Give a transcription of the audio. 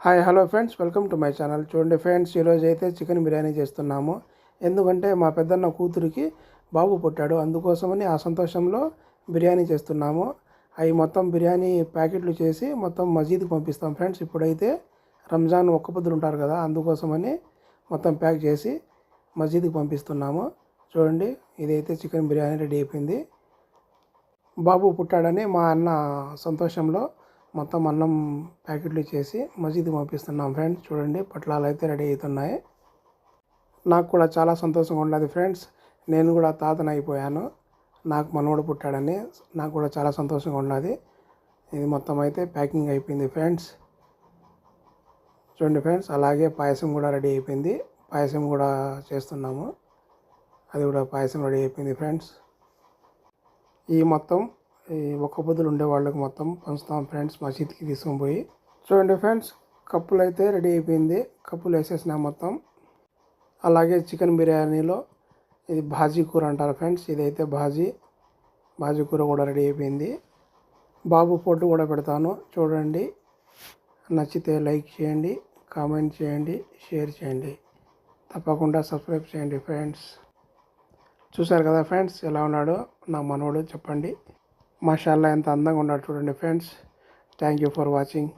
Hi hello friends, welcome to my channel. చూడండి friends, ఈరోజు అయితే చికెన్ బిర్యానీ చేస్తున్నాము. ఎందుకంటే మా పెద్దన్న కూతురికి బాబు పుట్టాడు, అందుకోసమని ఆ సంతోషంలో బిర్యానీ చేస్తున్నాము. అవి మొత్తం బిర్యానీ ప్యాకెట్లు చేసి మొత్తం మసీద్కి పంపిస్తాం ఫ్రెండ్స్. ఇప్పుడైతే రంజాన్ ఒక్క పొద్దులు ఉంటారు కదా, అందుకోసమని మొత్తం ప్యాక్ చేసి మసీద్కి పంపిస్తున్నాము. చూడండి, ఇదైతే చికెన్ బిర్యానీ రెడీ అయిపోయింది. బాబు పుట్టాడని మా అన్న సంతోషంలో మొత్తం అన్నం ప్యాకెట్లు చేసి మసీద్కి పంపిస్తున్నాం ఫ్రెండ్స్. చూడండి, పట్లాలు అయితే రెడీ అవుతున్నాయి. నాకు కూడా చాలా సంతోషంగా ఉన్నది ఫ్రెండ్స్. నేను కూడా తాతను అయిపోయాను, నాకు మనవడు పుట్టాడని నాకు కూడా చాలా సంతోషంగా ఉన్నది. ఇది మొత్తం అయితే ప్యాకింగ్ అయిపోయింది ఫ్రెండ్స్. చూడండి ఫ్రెండ్స్, అలాగే పాయసం కూడా రెడీ అయిపోయింది. పాయసం కూడా చేస్తున్నాము, అది కూడా పాయసం రెడీ అయిపోయింది ఫ్రెండ్స్. ఈ మొత్తం ఈ ఒక్క పొద్దులు ఉండే వాళ్ళకి మొత్తం పంచుతాం ఫ్రెండ్స్, మసీద్కి తీసుకొని పోయి. చూడండి ఫ్రెండ్స్, కప్పులు అయితే రెడీ అయిపోయింది, కప్పులు వేసేసిన మొత్తం. అలాగే చికెన్ బిర్యానీలో ఇది భాజీ కూర అంటారు ఫ్రెండ్స్, ఇదైతే భాజీ కూర కూడా రెడీ అయిపోయింది. బాబు ఫోటో కూడా పెడతాను చూడండి. నచ్చితే లైక్ చేయండి, కామెంట్ చేయండి, షేర్ చేయండి, తప్పకుండా సబ్స్క్రైబ్ చేయండి ఫ్రెండ్స్. చూశారు కదా ఫ్రెండ్స్, ఎలా ఉన్నాడో నా మనవడు చెప్పండి. మాషాల్లా ఎంత అందంగా ఉన్నాడు చూడండి friends. Thank you for watching.